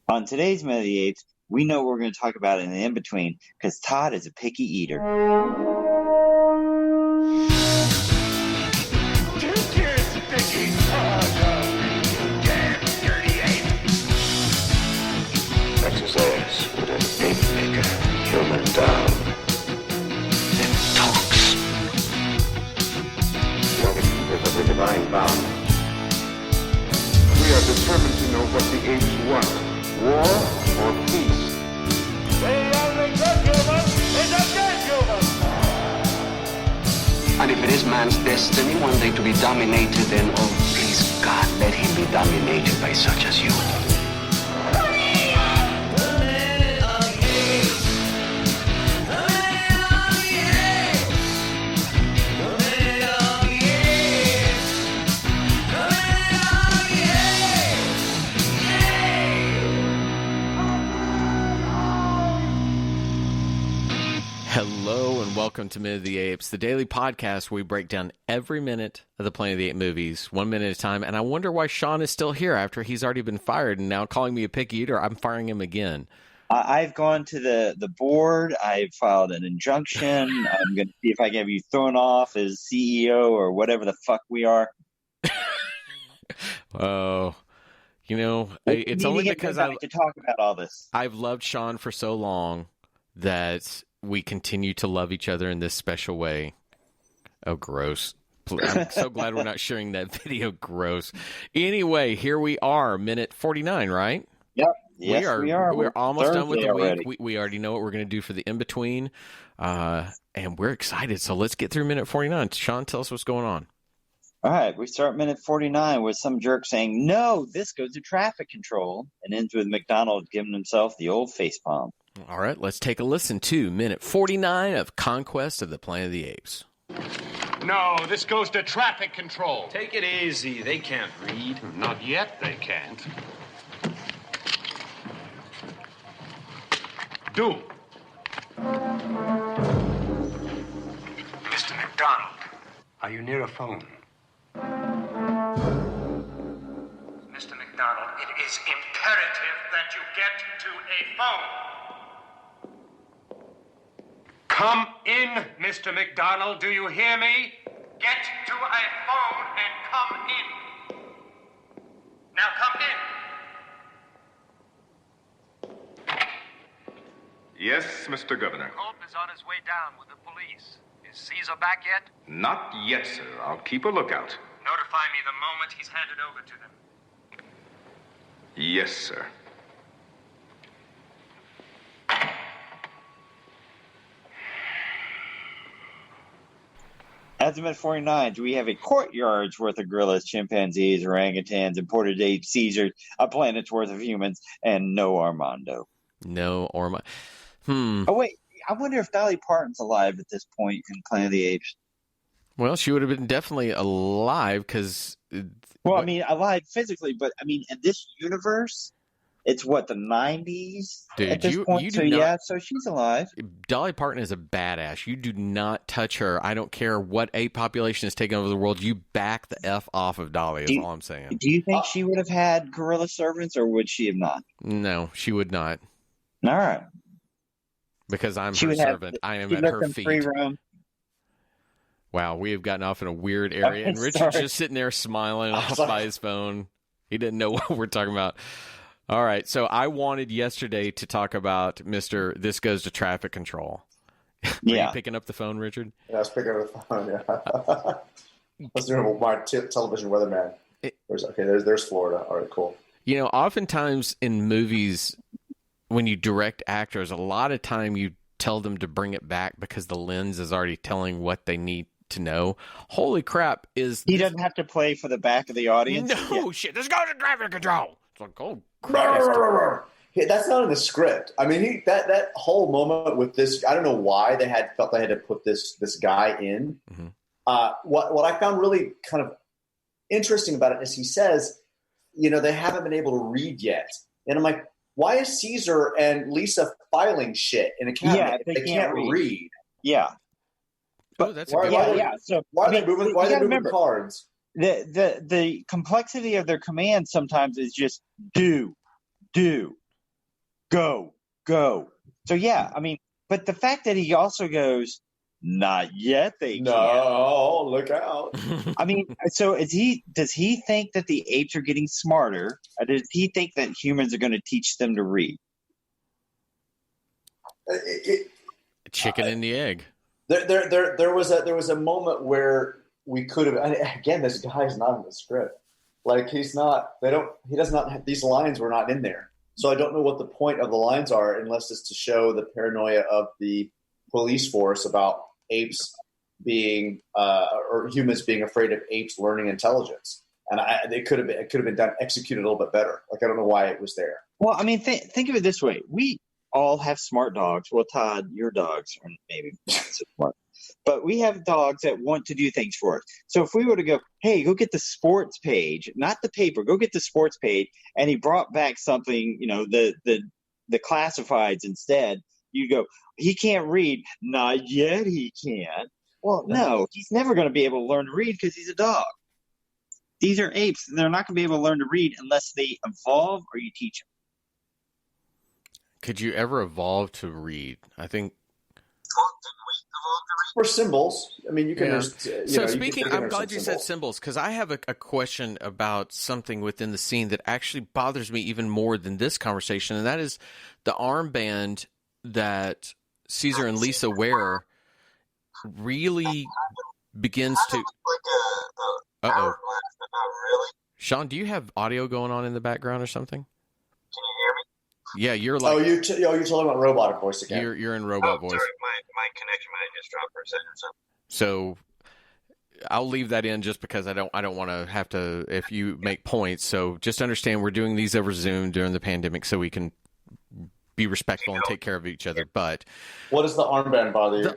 On today's Minute of the Apes, we know what we're going to talk about in the in-between because Todd is a picky eater. Exercise with an ape maker, human down. Then talks. With a divine bound. We are determined to know what the apes want. War or peace? The only good human is a dead human. And if it is man's destiny one day to be dominated, then, oh, please, God, let him be dominated by such as you. Hello and welcome to Minute of the Apes, the daily podcast where we break down every minute of the Planet of the Apes movies, 1 minute at a time. And I wonder why Sean is still here after he's already been fired and now calling me a picky eater. I'm firing him again. I've gone to the board. I've filed an injunction. I'm going to see if I can have you thrown off as CEO or whatever the fuck we are. Oh, you know, it's only because I to talk about all this. I've loved Sean for so long that we continue to love each other in this special way. Oh, gross. I'm so glad we're not sharing that video. Gross. Anyway, here we are, minute 49, right? Yep. Yes, we are. We're almost Thursday done with the already. week. We already know what we're going to do for the in-between, and we're excited. So let's get through minute 49. Sean, tell us what's going on. All right, we start minute 49 with some jerk saying, "No, this goes to traffic control," and ends with McDonald giving himself the old facepalm. All right, let's take a listen to minute 49 of Conquest of the Planet of the Apes. No, this goes to traffic control. Take it easy. They can't read. Not yet, they can't. Do. Mr. McDonald, are you near a phone? Mr. McDonald, it is imperative that you get to a phone. Come in, Mr. McDonald. Do you hear me? Get to a phone and come in. Now come in. Yes, Mr. Governor. Hope is on his way down with the police. Is Caesar back yet? Not yet, sir. I'll keep a lookout. Notify me the moment he's handed over to them. Yes, sir. As of minute 49, do we have a courtyard's worth of gorillas, chimpanzees, orangutans, imported apes, Caesars, a planet's worth of humans, and no Armando? No Armando. Oh, wait. I wonder if Dolly Parton's alive at this point in Planet of the Apes. Well, she would have been definitely alive because... Well, I mean, alive physically, but, I mean, in this universe, it's what, the 90s Dude, at this point? So, yeah, so she's alive. Dolly Parton is a badass. You do not touch her. I don't care what ape population is taking over the world. You back the F off of Dolly is all I'm saying. Do you think she would have had gorilla servants, or would she have not? No, she would not. All right. Because I'm her servant. I am at her feet. Free roam. Wow, we have gotten off in a weird area. And Richard's just sitting there smiling off by his phone. He didn't know what we're talking about. All right, so I wanted yesterday to talk about Mr. This Goes to Traffic Control. Were you picking up the phone, Richard? Yeah, I was picking up the phone, yeah. I was doing my television weatherman. There's Florida. All right, cool. You know, oftentimes in movies, when you direct actors, a lot of time you tell them to bring it back because the lens is already telling what they need to know. Holy crap. He doesn't have to play for the back of the audience? No, shit. This goes to traffic control. It's like, oh, Christ. That's not in the script. I mean, that whole moment with this, I don't know why they felt they had to put this guy in. Mm-hmm. What I found really kind of interesting about it is he says, you know, they haven't been able to read yet. And I'm like, why is Caesar and Lisa filing shit in a cabinet if they can't read? Yeah. But that's why are they moving cards? The complexity of their command sometimes is just do. go. So yeah, I mean, but the fact that he also goes, not yet, they can't. No, look out. I mean, so does he think that the apes are getting smarter, or does he think that humans are going to teach them to read? Chicken and the egg. There was a moment where we could have. And again, this guy's not in the script. Like he's not. He does not have, these lines were not in there. So I don't know what the point of the lines are, unless it's to show the paranoia of the police force about apes being or humans being afraid of apes learning intelligence. And it could have been done, executed a little bit better. Like I don't know why it was there. Well, I mean, think of it this way: we all have smart dogs. Well, Todd, your dogs are maybe not so smart, but we have dogs that want to do things for us. So if we were to go, hey, go get the sports page, not the paper, go get the sports page, and he brought back something, the classifieds instead, you go, he can't read. Not yet, he can't. Well, no, he's never going to be able to learn to read because he's a dog. These are apes. They're not going to be able to learn to read unless they evolve or you teach them. Could you ever evolve to read? I think. Or symbols. I mean, you can. Yeah. I'm glad you said symbols, because I have a question about something within the scene that actually bothers me even more than this conversation, and that is the armband that Caesar and Lisa wear really begins to. Uh-oh. Sean, do you have audio going on in the background or something? Can you hear me? Yeah, you're like. You're talking about robotic voice again. You're in robot voice. Sorry, my connection might have just dropped for a second or something. So I'll leave that in just because I don't want to have to if you make points. So just understand we're doing these over Zoom during the pandemic so we can be respectful and take care of each other. But what does the armband bother you?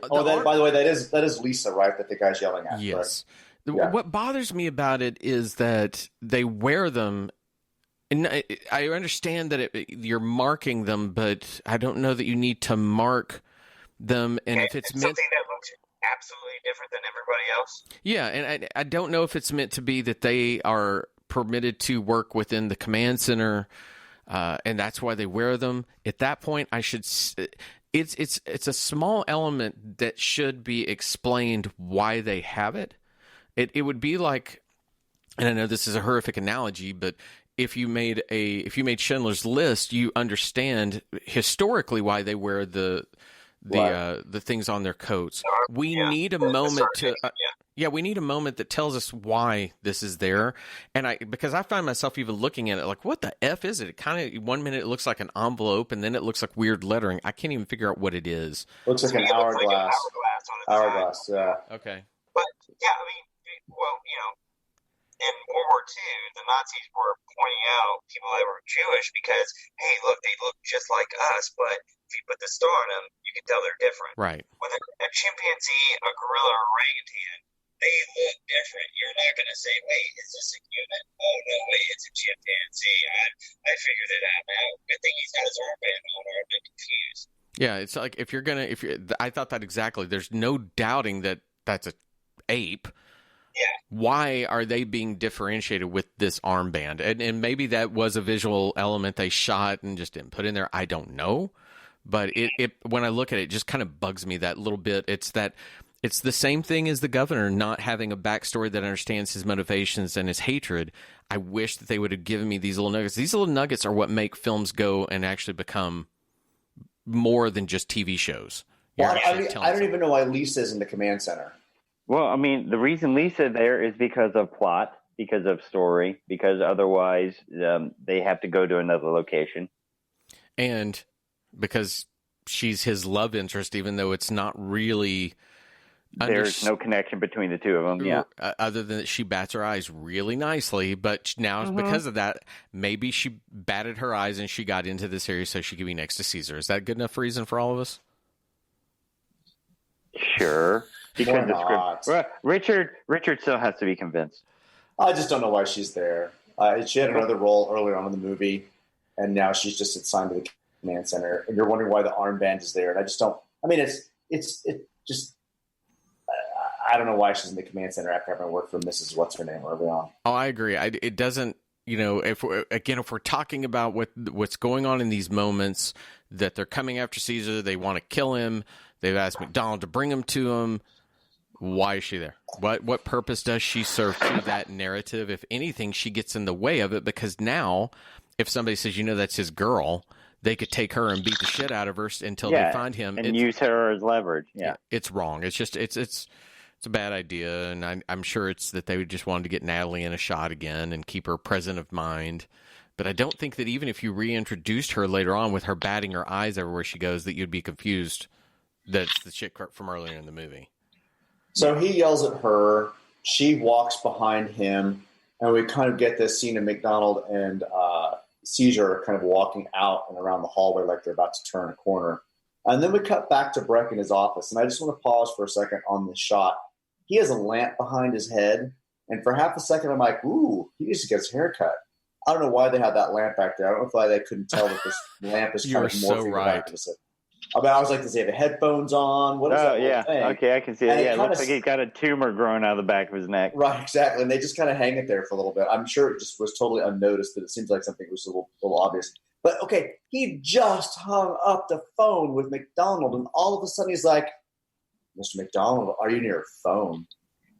By the way, that is Lisa, right? That the guy's yelling at. Yes. Right? Yeah. What bothers me about it is that they wear them. And I understand that you're marking them, but I don't know that you need to mark them. And if it's something that looks absolutely different than everybody else. Yeah, and I don't know if it's meant to be that they are permitted to work within the command center, and that's why they wear them. At that point, it's a small element that should be explained why they have it. It would be like, and I know this is a horrific analogy, but if you made Schindler's List, you understand historically why they wear the things on their coats. We need a moment we need a moment that tells us why this is there. And because I find myself even looking at it like, what the F is it? It kind of 1 minute it looks like an envelope, and then it looks like weird lettering. I can't even figure out what it is. Looks like an hourglass. Hourglass, yeah. Okay. But yeah, I mean, well, in World War II, the Nazis were pointing out people that were Jewish because, hey, look, they look just like us, but if you put the star on them, you can tell they're different. Right. Whether a chimpanzee, a gorilla, or orangutan, they look different. You're not going to say, wait, is this a human? Oh, no, wait, it's a chimpanzee. I figured it out now. Good thing he's got his armband on, or I've been confused. Yeah, it's like I thought that exactly. There's no doubting that that's a ape. Yeah. Why are they being differentiated with this armband? And maybe that was a visual element they shot and just didn't put in there. I don't know. But it when I look at it, it just kind of bugs me that little bit. It's the same thing as the governor not having a backstory that understands his motivations and his hatred. I wish that they would have given me these little nuggets. These little nuggets are what make films go and actually become more than just TV shows. Well, I don't even know why Lisa's in the command center. Well, I mean, the reason Lisa there is because of plot, because of story, because otherwise they have to go to another location. And because she's his love interest, even though it's not really... There's no connection between the two of them, yeah. Other than that she bats her eyes really nicely, but now because of that, maybe she batted her eyes and she got into this area so she could be next to Caesar. Is that good enough reason for all of us? Sure. Because the script, Richard still has to be convinced. I just don't know why she's there. She had another role earlier on in the movie, and now she's just assigned to the command center. And you're wondering why the armband is there. And I just don't. I mean, it's just. I don't know why she's in the command center after having worked for Mrs. What's her name early on. Oh, I agree. It doesn't. if we're talking about what's going on in these moments, that they're coming after Caesar, they want to kill him, they've asked McDonald to bring him to him. Why is she there? What purpose does she serve to that narrative? If anything, she gets in the way of it, because now if somebody says, that's his girl, they could take her and beat the shit out of her until they find him and use her as leverage. Yeah, it's wrong. It's just it's a bad idea, and I'm sure it's that they just wanted to get Natalie in a shot again and keep her present of mind. But I don't think that even if you reintroduced her later on with her batting her eyes everywhere she goes, that you'd be confused that it's the chick from earlier in the movie. So he yells at her. She walks behind him, and we kind of get this scene of McDonald and Caesar kind of walking out and around the hallway like they're about to turn a corner. And then we cut back to Breck in his office, and I just want to pause for a second on this shot. He has a lamp behind his head, and for half a second I'm like, ooh, he needs to get his hair cut. I don't know why they had that lamp back there. I don't know why they couldn't tell that this lamp is kind of morphing back into it. I mean, I was like, does he have headphones on? What is that whole thing? Okay, I can see it. Yeah, it looks like he's got a tumor growing out of the back of his neck. Right, exactly. And they just kind of hang it there for a little bit. I'm sure it just was totally unnoticed, but it seems like something was a little obvious. But, okay, he just hung up the phone with McDonald, and all of a sudden he's like, Mr. McDonald, are you near a phone?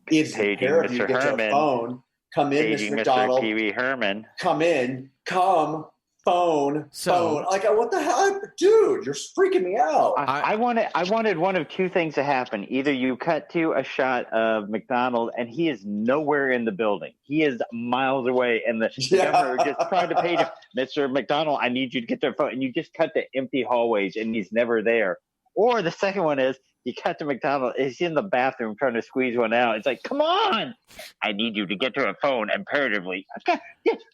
It's imperative you get to a phone. Come in, Mr. McDonald. Mr. Pee-wee Herman. Come in. Come. Phone. Like, what the hell? Dude, you're freaking me out. I wanted one of two things to happen. Either you cut to a shot of McDonald and he is nowhere in the building. He is miles away, and the governor just tried to page him, Mr. McDonald, I need you to get to the phone. And you just cut to empty hallways and he's never there. Or the second one is you cut to McDonald. He's in the bathroom trying to squeeze one out. It's like, come on. I need you to get to a phone imperatively.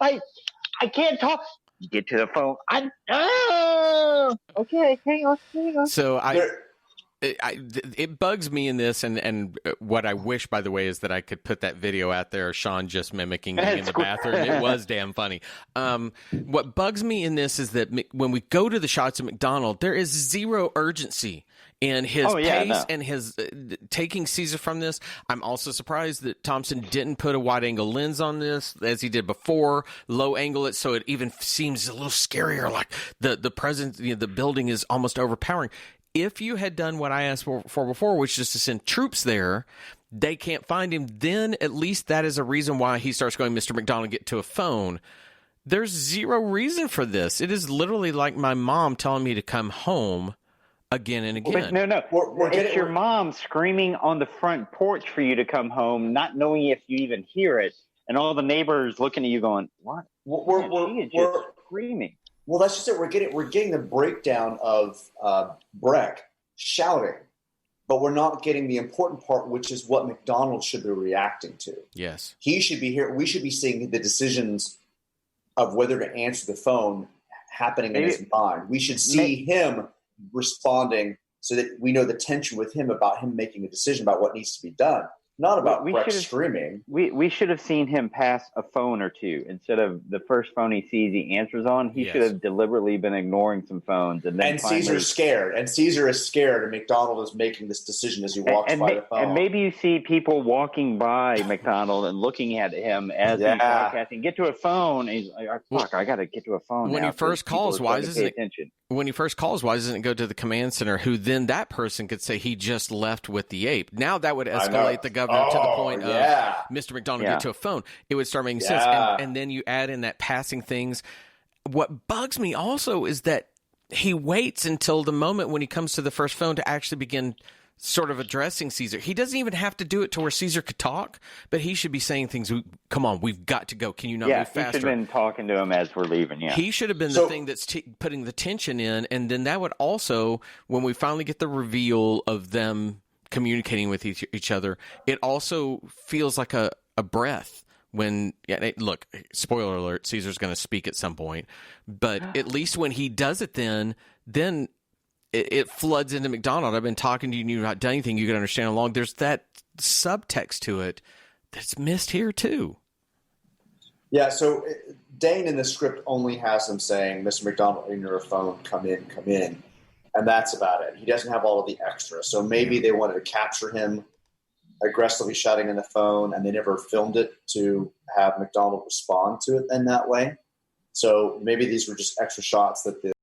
I can't talk. Get to the phone. Okay, hang on. So it bugs me in this, and what I wish, by the way, is that I could put that video out there of Sean just mimicking me in the bathroom. It was damn funny. What bugs me in this is that when we go to the shots of McDonald, there is zero urgency in his pace and his taking Caesar from this. I'm also surprised that Thompson didn't put a wide-angle lens on this as he did before, low angle it so it even seems a little scarier, like the presence, the building is almost overpowering. If you had done what I asked for before, which is to send troops there, they can't find him, then at least that is a reason why he starts going, Mr. McDonald, get to a phone. There's zero reason for this. It is literally like my mom telling me to come home again and again. But no. It's your mom screaming on the front porch for you to come home, not knowing if you even hear it, and all the neighbors looking at you going, what? She is just screaming. Well, that's just it. We're getting the breakdown of Breck shouting, but we're not getting the important part, which is what McDonald should be reacting to. Yes. He should be here. We should be seeing the decisions of whether to answer the phone happening in his mind. We should see him responding so that we know the tension with him about him making a decision about what needs to be done, not about Breck screaming. We should have seen him pass a phone or two instead of the first phone he sees he answers on. He should have deliberately been ignoring some phones. And Caesar's scared. And Caesar is scared, and McDonald is making this decision as he walks by the phone. And maybe you see people walking by McDonald and looking at him as he's broadcasting, get to a phone. And he's like, fuck, I got to get to a phone when now. He first calls, why doesn't it go to the command center, who then that person could say he just left with the ape? Now that would escalate the governor to the point of Mr. McDonald get to a phone. It would start making sense. And then you add in that passing things. What bugs me also is that he waits until the moment when he comes to the first phone to actually begin sort of addressing Caesar. He doesn't even have to do it to where Caesar could talk, but he should be saying things. Come on, we've got to go. Can you not move faster? He should have been talking to him as we're leaving. Yeah, he should have been the thing that's putting the tension in, and then that would also, when we finally get the reveal of them communicating with each other, it also feels like a breath. When look, spoiler alert, Caesar's going to speak at some point, but at least when he does it, then it floods into McDonald. I've been talking to you, and you've not done anything. You can understand along. There's that subtext to it that's missed here too. Yeah, so Dane in the script only has him saying, Mr. McDonald, in your phone, come in, and that's about it. He doesn't have all of the extra. So maybe they wanted to capture him aggressively shouting in the phone, and they never filmed it to have McDonald respond to it in that way. So maybe these were just extra shots that the